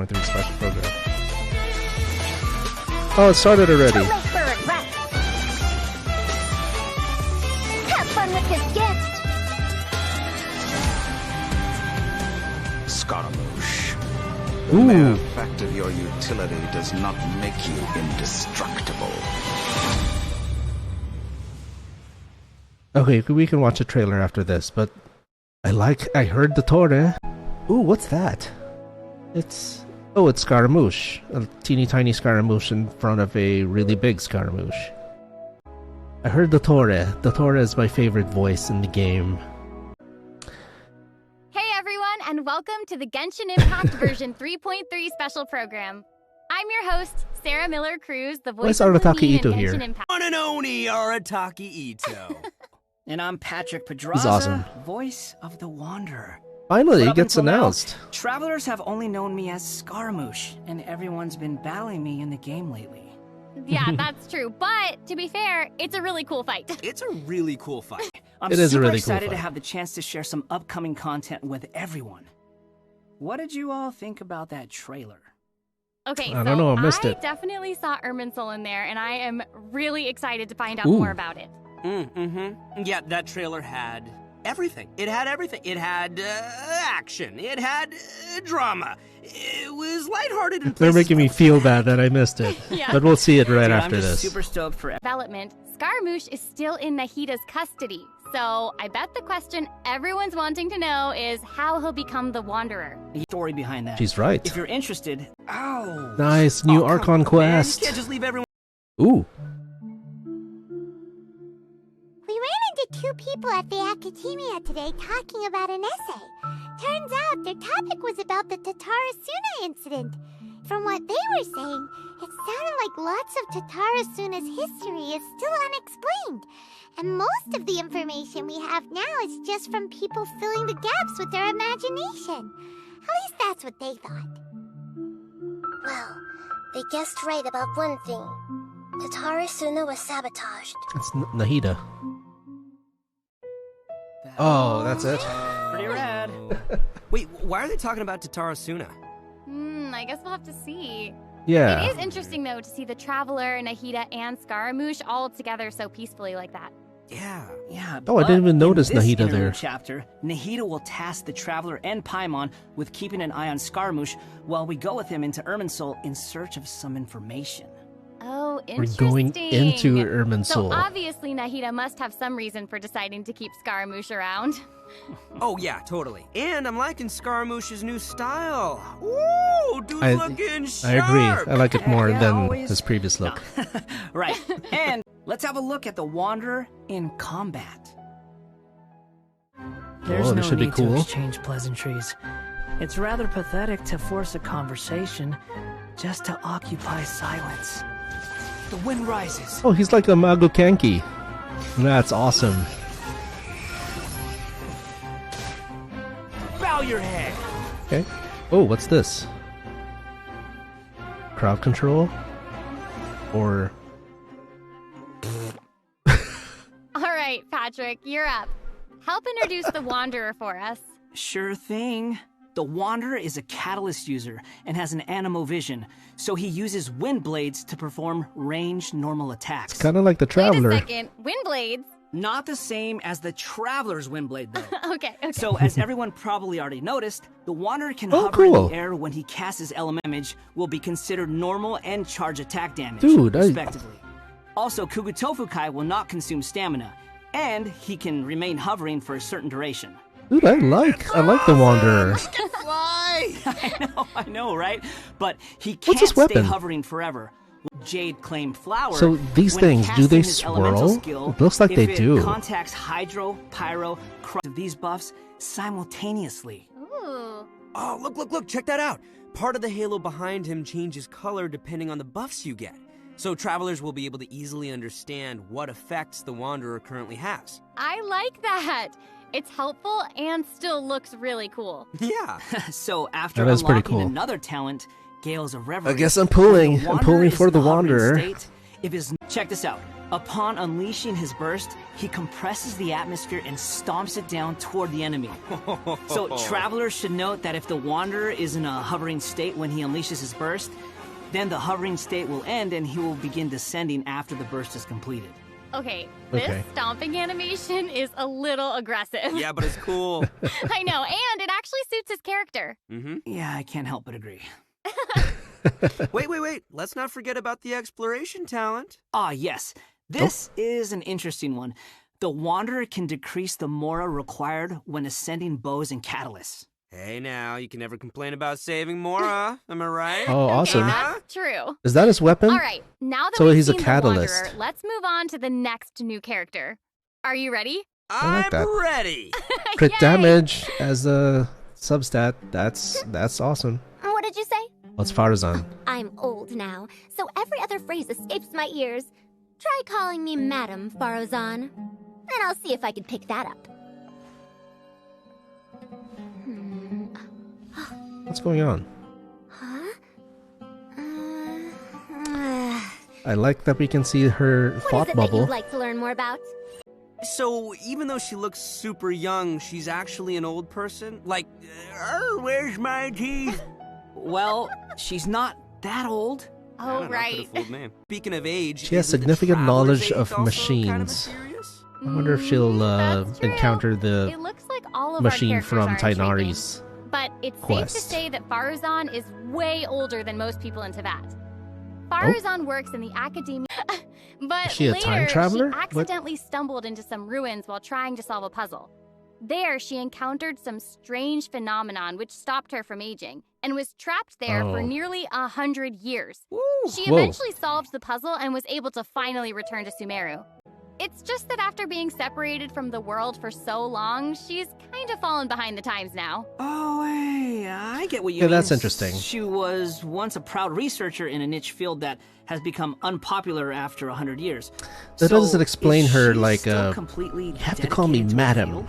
3.3 special program. Oh, it started already. Too late for regret. Have fun with this gift. Scaramouche. The Ooh. mere fact of your utility does not make you indestructible. Okay, we can watch a trailer after this, but I heard the Torre. Ooh, what's that? It's Scaramouche. A teeny tiny Scaramouche in front of a really big Scaramouche. I heard the Torre. The Torre is my favorite voice in the game. Hey everyone, and welcome to the Genshin Impact version 3.3 special program. I'm your host, Sarah Miller Cruz, the voice of Arataki Levine Ito in here? Genshin Impact. One and only Arataki Ito. And I'm Patrick Pedraza, He's awesome. voice of the Wanderer. Finally, But it up gets until now, announced. travelers have only known me as Scaramouche, and everyone's been battling me in the game lately. Yeah, that's true. But to be fair, it's a really cool fight. It's a really cool fight. I'm It is a super really cool excited to fight. have the chance to share some upcoming content with everyone. What did you all think about that trailer? Okay, I don't know, I missed it. definitely saw Irminsul in there, and I am really excited to find out Ooh. more about it. Yeah, that trailer had everything. It had everything. It had action. It had drama. It was lighthearted and They're making me feel bad that I missed it. Yeah. But we'll see it right Dude, after I'm just this. super stoked for Development, Scaramouche is still in Nahida's custody. So I bet the question everyone's wanting to know is how he'll become the Wanderer. the story behind that. She's right. If you're interested, ow! Nice, new Oh, come Archon on, man. quest. You can't just leave everyone. Ooh. We ran into two people at the Academia today talking about an essay. Turns out their topic was about the Tatarasuna incident. From what they were saying, it sounded like lots of Tatarasuna's history is still unexplained. And most of the information we have now is just from people filling the gaps with their imagination. At least that's what they thought. Well, they guessed right about one thing. Tatarasuna was sabotaged. It's Nahida. Oh, that's it? Pretty rad. Wait, why are they talking about Tatarasuna? I guess we'll have to see. Yeah. It is interesting, though, to see the Traveler, Nahida, and Scaramouche all together so peacefully like that. Yeah. Yeah. Oh, I but didn't even notice in this Nahida interlude there. Chapter, Nahida will task the Traveler and Paimon with keeping an eye on Scaramouche while we go with him into Irminsul in search of some information. Oh, We're interesting. going into Irminsul. So obviously Nahida must have some reason for deciding to keep Scaramouche around. Oh, yeah, totally. And I'm liking Scaramouche's new style. Ooh, dude's looking I sharp. agree. I like it more Yeah, than always. his previous look. Right. And let's have a look at the Wanderer in combat. There's Oh, no this should be need cool. to exchange pleasantries. It's rather pathetic to force a conversation just to occupy silence. The wind rises. Oh, he's like a Mago Kanki. That's awesome. Bow your head. Okay. Oh, what's this? Crowd control? Or... All right, Patrick, you're up. Help introduce the Wanderer for us. Sure thing. The Wanderer is a catalyst user and has an animo vision, so he uses wind blades to perform ranged normal attacks. Kind of like the Wait Traveler. a second. Windblades? Not the same as the Traveler's wind blade, though. Okay. So, as everyone probably already noticed, the Wanderer can Oh, hover in cool. the air when he casts his element image, will be considered normal and charge attack damage, Dude, respectively. Also, Kugutofukai will not consume stamina, and he can remain hovering for a certain duration. Dude, I like the Wanderer. Fly. I know, right? But he What's can't his stay weapon? hovering forever. Jade claimed flower. So these when things, do casting they his elemental swirl? skill, It looks like if they it do. Contacts hydro, pyro, of these buffs simultaneously. Ooh. Oh, look, check that out. Part of the halo behind him changes color depending on the buffs you get. So travelers will be able to easily understand what effects the Wanderer currently has. I like that. It's helpful and still looks really cool. Yeah. So after That is pretty unlocking cool. another talent, Gales of Reverie, I guess I'm when pulling. the I'm Wanderer pulling is for in the hovering Wanderer. state, check this out. Upon unleashing his burst, he compresses the atmosphere and stomps it down toward the enemy. So travelers should note that if the Wanderer is in a hovering state when he unleashes his burst, then the hovering state will end and he will begin descending after the burst is completed. Okay, this stomping animation is a little aggressive. Yeah, but it's cool. I know, and it actually suits his character. Yeah, I can't help but agree. Wait. Let's not forget about the exploration talent. Ah, yes. This is an interesting one. The Wanderer can decrease the mora required when ascending bows and catalysts. Hey now, you can never complain about saving Mora, am I right? Oh, awesome. That's true. Is that his weapon? All right, now that So we've he's a seen catalyst. the Wanderer, let's move on to the next new character. Are you ready? I like that. I'm ready. Crit Yay! damage as a substat. That's awesome. What did you say? What's Farazan? I'm old now, so every other phrase escapes my ears. Try calling me Madam Farozan, and I'll see if I can pick that up. What's going on? Huh? I like that we can see her What thought is it that bubble. you'd like to learn more about? So, even though she looks super young, she's actually an old person? Like, where's my teeth? Well, she's not that old. I Oh, don't know, right. could've fooled me. Speaking of age, She has isn't the significant traveler's knowledge age of also machines. kind of mysterious? I wonder if she'll That's true. encounter the It looks like all of machine our from characters are intriguing. Tainari's. But it's quest. safe to say that Faruzan is way older than most people in Teyvat. Faruzan works in the academia, but Is she a later time traveler? she accidentally stumbled into some ruins while trying to solve a puzzle. There, she encountered some strange phenomenon which stopped her from aging, and was trapped there for Oh. nearly 100 years. She Whoa. eventually solved the puzzle and was able to finally return to Sumeru. It's just that after being separated from the world for so long, she's kind of fallen behind the times now. Oh, hey, I get what you Yeah, mean. that's interesting. She was once a proud researcher in a niche field that has become unpopular after 100 years. That So, doesn't explain is her, she like, still completely you have to call me dedicated to her madam. field?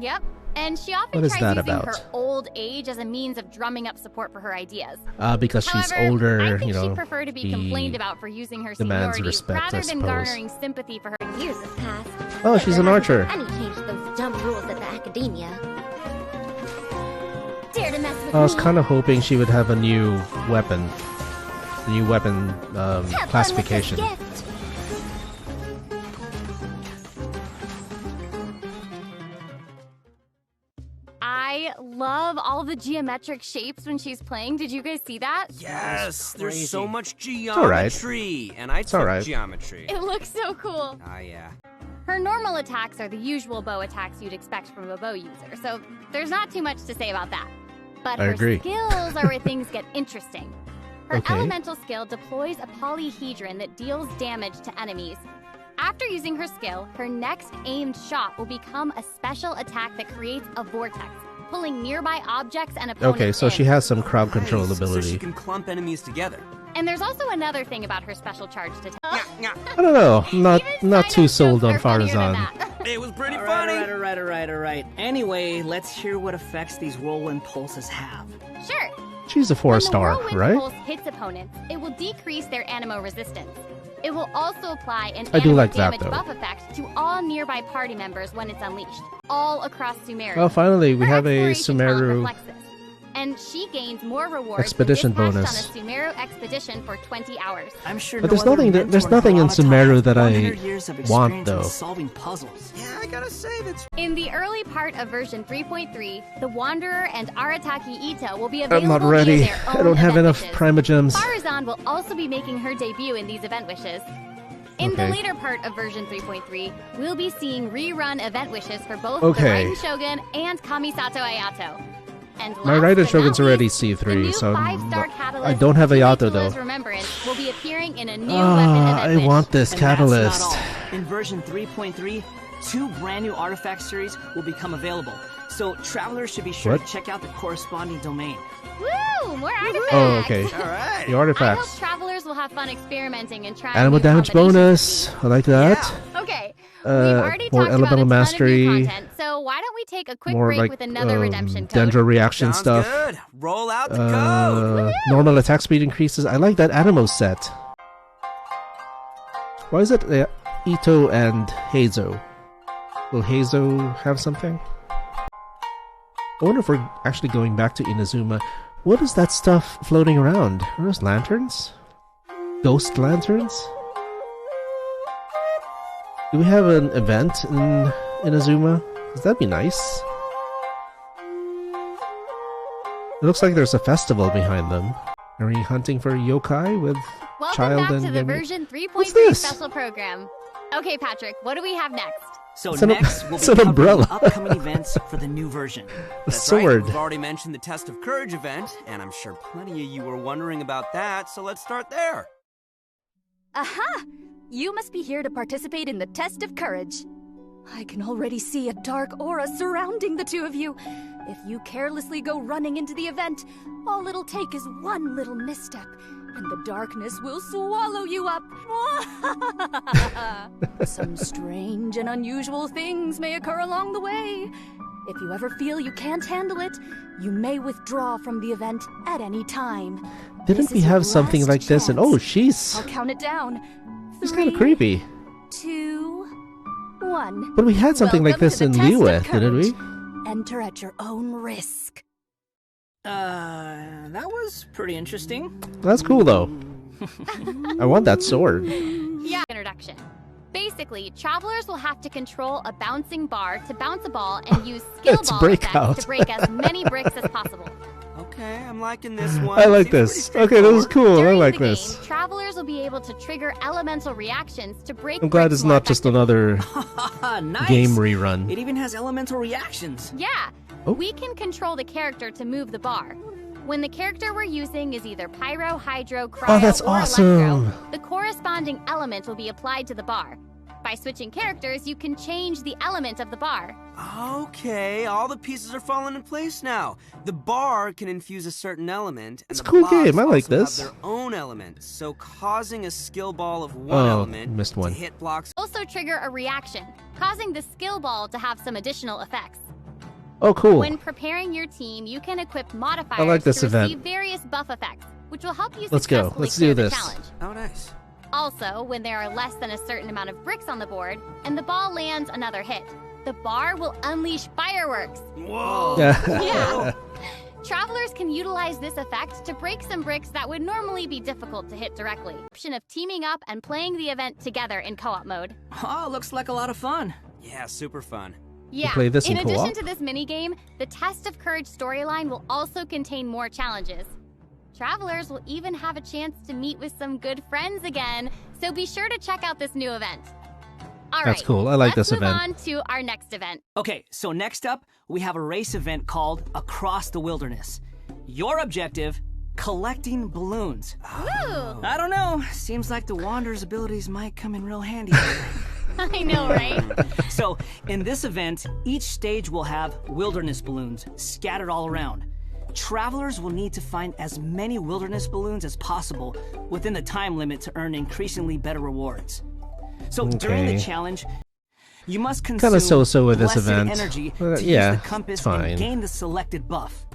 Yep. And she often What is tries that using about? her old age as a means of drumming up support for her ideas. Because she's However, older, I think you know, she'd prefer to be he complained about for using her demands seniority respect, rather I than suppose. garnering sympathy for her. Years have passed. Oh, but she's there an hasn't archer. been any change to those dumb rules at the academia. Dare to mess with I was me? kind of hoping she would have a new weapon. Have fun with this Classification. gift. I love all the geometric shapes when she's playing. Did you guys see that? Yes, there's crazy. so much all right. geometry, and I took all right. geometry. It looks so cool. Ah, yeah. Her normal attacks are the usual bow attacks you'd expect from a bow user, so there's not too much to say about that. But I her agree. skills are where things get interesting. Her Okay. elemental skill deploys a polyhedron that deals damage to enemies. After using her skill, her next aimed shot will become a special attack that creates a vortex, pulling nearby objects and opponents Okay, so in. she has some crowd control Nice, So she ability. can clump enemies together. And there's also another thing about her special charge to tell. I don't know. Not Even too Sino sold on jokes are funnier than Farazan. that. It was pretty All funny. right. Anyway, let's hear what effects these whirlwind pulses have. Sure. She's a When the 4-star, whirlwind right? pulse hits opponents, it will decrease their animo resistance. It will also apply an I do animo like that, damage though. buff effect to all nearby party members when it's unleashed, all across Sumeru. Well, finally, we Her have a exploration talent Sumeru reflects this. And she gains more rewards expedition when bonus. dispatched on a Sumeru expedition for 20 hours. I'm sure But no there's other nothing that- mentor there's nothing in Harada taught Sumeru has that I 100 years of want, experience in though. solving puzzles. Yeah, I gotta say that's. In the early part of version 3.3, the Wanderer and Arataki Ito will be available I'm not via ready. their I own don't have event enough wishes. Primogems. Farazan will also be making her debut in these event wishes. In the Okay. later part of version 3.3, we'll be seeing rerun event wishes for both Okay. the Raiden Shogun and Kamisato Ayato. And My last Raiden but Shogun's not already least, the C3, new so 5-star I catalyst don't have Ayato, Tula's though. Remembrance will be appearing in a new weapon Ah, event I wish. want this And catalyst. That's not all. In version 3.3, 2 brand new artifact series will become available. So travelers should be sure What? to check out the corresponding domain. Woo! More artifacts! Oh, okay. All right. The I hope artifacts. travelers will have fun experimenting and trying Animal new damage combinations. bonus. I like that. Yeah. Okay, we've Uh, already more talked elemental about a ton mastery. of new content, so why don't we take a quick More break like with another redemption code? Dendro reaction Sounds stuff. good. Roll out the code. Normal attack speed increases. I like that Animo set. Why is it Ito and Heizo? Will Heizo have something? I wonder if we're actually going back to Inazuma. What is that stuff floating around? Are those lanterns? Ghost lanterns? Do we have an event in Inazuma? Because that'd be nice. It looks like there's a festival behind them. Are we hunting for yokai with Welcome child back and to the Yami? version What's 3.3 this? special program. Okay, Patrick, what do we have next? So It's an- next, we'll it's be an covering umbrella. the upcoming events for the new version. A That's sword. right. We've already mentioned the Test of Courage event, and I'm sure plenty of you were wondering about that, so let's start there. Aha! You must be here to participate in the Test of Courage. I can already see a dark aura surrounding the two of you. If you carelessly go running into the event, all it'll take is one little misstep, and the darkness will swallow you up. Some strange and unusual things may occur along the way. If you ever feel you can't handle it, you may withdraw from the event at any time. Didn't This we is your have something last like this? And oh, chance. she's I'll count it down. kind of 3, creepy. 2, 1. But we had something like Welcome this to in the Test of Liyue, didn't we? Courage. Enter at your own risk. That was pretty interesting. That's cool though. I want that sword. Yeah. Introduction. Basically, travelers will have to control a bouncing bar to bounce a ball and use skill It's ball Breakout. effects to break as many bricks as possible. Okay, I'm liking this one. I like Seems this. pretty Okay, this is straightforward. cool. I During like the this. game, travelers will be able to trigger elemental reactions to break I'm glad bricks it's more not just effectively. another Nice. game rerun. It even has elemental reactions. Yeah, Oh. we can control the character to move the bar. When the character we're using is either pyro, hydro, cryo, Oh, that's or awesome. electro, the corresponding element will be applied to the bar. By switching characters, you can change the element of the bar. Okay, all the pieces are falling in place now. The bar can infuse a certain element, and It's the a cool blocks game. I like also this. have their own element, so causing a skill ball of one Oh, element missed one. to hit blocks. Also trigger a reaction, causing the skill ball to have some additional effects. Oh, cool. When preparing your team, you can equip modifiers like this to event. receive various buff effects, which will help you Let's go. successfully Let's clear do the this. challenge. Oh, nice. Also, when there are less than a certain amount of bricks on the board, and the ball lands another hit, the bar will unleash fireworks. Whoa. Yeah. Travelers can utilize this effect to break some bricks that would normally be difficult to hit directly. Option of teaming up and playing the event together in co-op mode. Oh, looks like a lot of fun. Yeah, super fun. Yeah. play this in addition co-op? to this minigame, the Test of Courage storyline will also contain more challenges. Travelers will even have a chance to meet with some good friends again, so be sure to check out this new event. All right, That's cool. I like let's this move event. on to our next event. Okay, so next up, we have a race event called Across the Wilderness. Your objective, collecting balloons. Woo! I don't know, seems like the Wanderer's abilities might come in real handy here. I know, right? So, in this event, each stage will have wilderness balloons scattered all around. Travelers will need to find as many wilderness balloons as possible within the time limit to earn increasingly better rewards. So during the Okay. challenge, you must consume Kinda so-so with this blessed event. energy But, to yeah, use the compass it's fine. and gain the selected buff.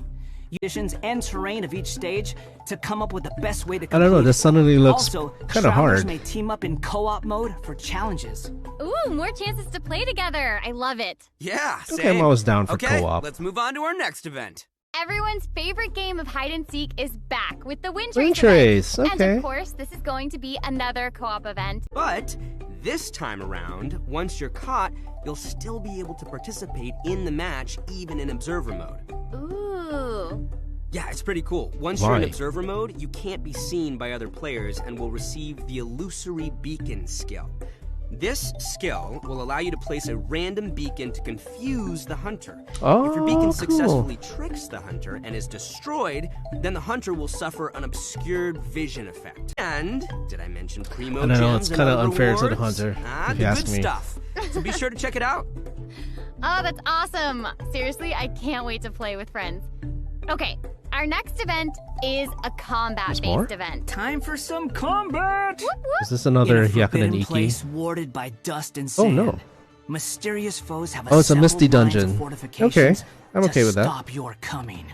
Conditions and terrain of each stage to come up with the best way to complete I don't know, it. this suddenly looks Also, kind of travelers hard. may team up in co-op mode for challenges. Ooh, more chances to play together. I love it. Yeah, Okay, same. I'm always down for Okay, co-op. let's move on to our next event. Everyone's favorite game of hide and seek is back with the Wind Wind Trace Trace, event. And okay. of course, this is going to be another co-op event. But this time around, once you're caught, you'll still be able to participate in the match, even in observer mode. Ooh. Yeah, it's pretty cool. Once you're in Why? observer mode, you can't be seen by other players and will receive the illusory beacon skill. This skill will allow you to place a random beacon to confuse the hunter. If your beacon Oh, cool. successfully tricks the hunter and is destroyed, then the hunter will suffer an obscured vision effect. And did I mention primo I don't know, gems it's and kinda other unfair to the rewards? hunter, Ah, if the you good ask me. stuff. So be sure to check it out. Oh, that's awesome. Seriously, I can't wait to play with friends. Okay, our next event is a There's more? combat-based event. Time for some combat! Whoop, whoop. Is this another In a forbidden Yakuza place Nikki? warded by dust and Oh, sand. no. Mysterious foes have Oh, it's a assembled misty lines of dungeon. fortifications Okay, I'm to okay with that. Stop your coming.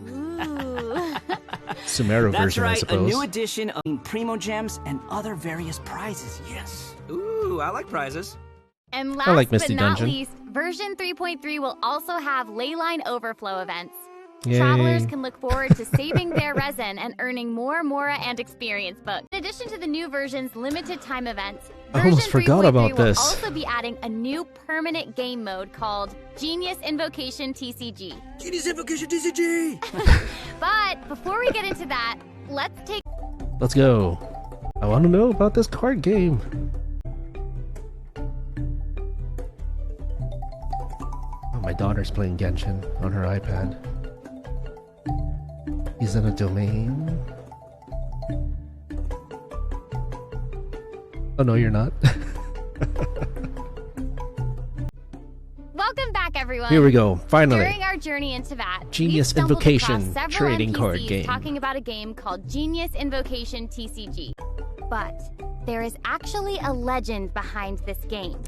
Ooh. Sumeru That's version, I right, a suppose. new edition of primo gems and other various prizes. Yes. Ooh, I like prizes. And last like but Misty not Dungeon. least, version 3.3 will also have leyline overflow events. Yay. Travelers can look forward to saving their resin and earning more Mora and experience books. In addition to the new version's limited time events, I almost version forgot 3.3 about will this. also be adding a new permanent game mode called Genius Invocation TCG. Genius Invocation TCG! But before we get into that, Let's go. I want to know about this card game. Oh, my daughter's playing Genshin on her iPad. He's in a domain. Oh no, you're not. Welcome back, everyone. Here we go. Finally. During our journey into VAT, Genius we stumbled Invocation across several trading NPCs card game. talking about a game called Genius Invocation TCG. But there is actually a legend behind this game.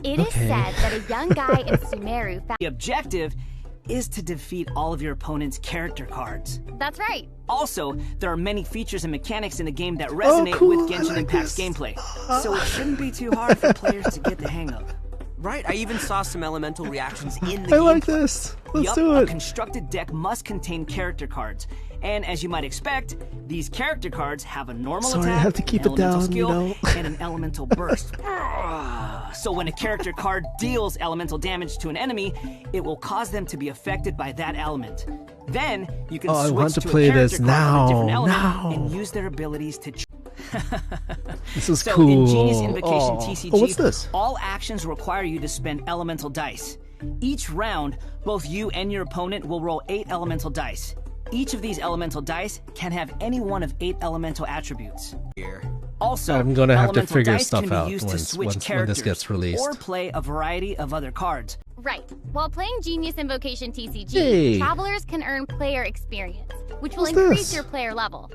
It is Okay. said that a young guy in Sumeru found... The objective is to defeat all of your opponent's character cards. That's right. Also, there are many features and mechanics in the game that resonate cool. with I Genshin like Impact's this. gameplay, so it shouldn't be too hard for players to get the hang of. Right, I even saw some elemental reactions in the I game. like this. Let's do A it. constructed deck must contain character cards. And as you might expect, these character cards have a normal Sorry, I attack, have to keep an it elemental down, you skill, know. and an elemental burst. So when a character card deals elemental damage to an enemy, it will cause them to be affected by that element. Then you can Oh, I switch want to to play a character this card with a different now, element now. and use their abilities to This is so cool. in Genius Invocation Oh. TCG, Oh, what's this? all actions require you to spend elemental dice. Each round, both you and your opponent will roll 8 elemental dice. Each of these elemental dice can have any one of 8 elemental attributes. Also, I'm gonna have to elemental figure dice stuff can be out used to once- switch once- when this characters gets released. or play a variety of other cards. Right. While playing Genius Invocation TCG, Hey. travelers can earn player experience, which will What's increase this? your player level.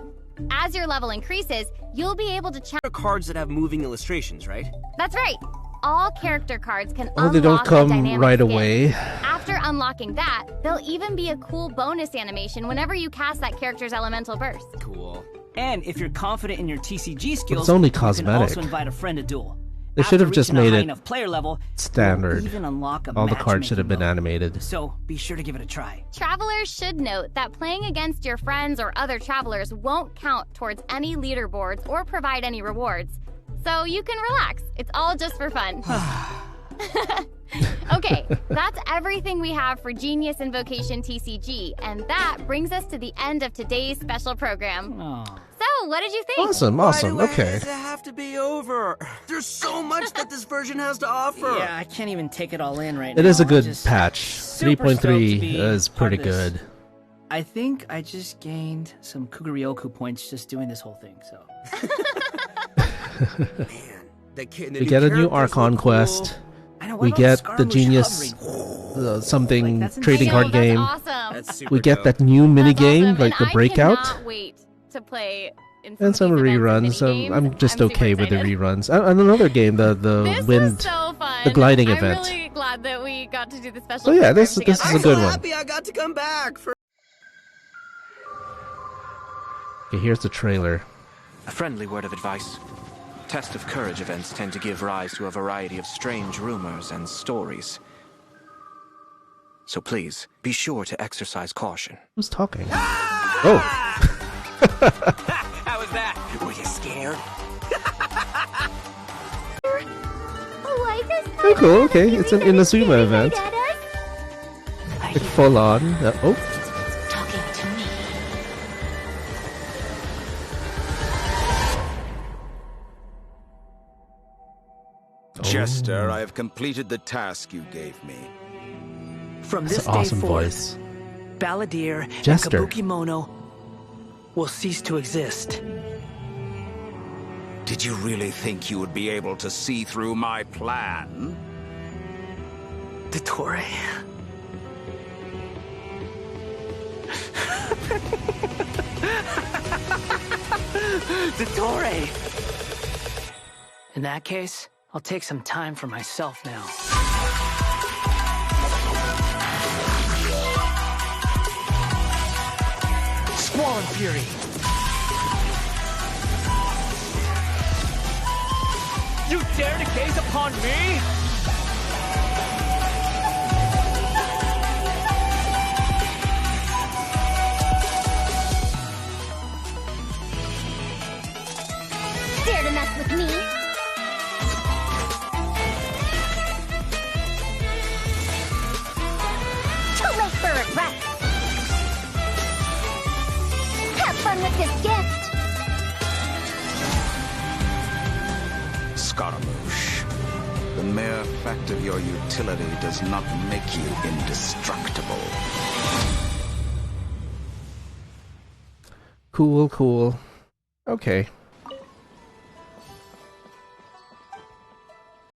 As your level increases, you'll be able to There are cards that have moving illustrations, right? That's right. All character cards can Oh, unlock they don't a come dynamic right skin. away. After unlocking that, there'll even be a cool bonus animation whenever you cast that character's elemental burst. Cool. And if you're confident in your TCG skills, only you can cosmetic. also invite a friend to duel. They should have After just reaching a made high it enough player level, standard. you'll even unlock a All the cards should have been matchmaking mode. animated. So be sure to give it a try. Travelers should note that playing against your friends or other travelers won't count towards any leaderboards or provide any rewards. So you can relax. It's all just for fun. Okay, that's everything we have for Genius Invocation TCG, and that brings us to the end of today's special program. Oh. So, what did you think? Awesome, awesome. Why Okay. does it have to be over? There's so much that this version has to offer. Yeah, I can't even take it all in right now. It is a I'm good just patch. super 3.3 stoked to be is part pretty of this. good. I think I just gained some Kugaryoku points just doing this whole thing, so. Man, the We get a new characters Archon look quest. cool. I know, what We about get the Scaramouche Genius hovering? something Like, that's trading I know, card game. That's awesome. That's super We get dope. that new mini That's game, awesome, like and the breakout. I cannot wait to play in And some of these events and reruns. minigames. I'm just super okay with the excited. reruns. And another game, the This wind. was so fun. the gliding I'm event. really glad that we got to do the special. So yeah, program this is together. a I'm good so one. happy I got to come back for. Okay, here's the trailer. A friendly word of advice. Test of Courage events tend to give rise to a variety of strange rumors and stories. So please, be sure to exercise caution. Who's talking? Oh, How was that? Were you scared? oh cool. Okay, it's an Inazuma event. Like full on. Oh, Talking to me. Jester, I have completed the task you gave me. From that's this an awesome day forth, voice. Balladeer Jester. and Kabuki Mono will cease to exist. Did you really think you would be able to see through my plan? Dottore. Dottore! In that case, I'll take some time for myself now. Squall and Fury! You dare to gaze upon me? accept this gift. Scaramouche, the mere fact of your utility does not make you indestructible. Cool. Okay.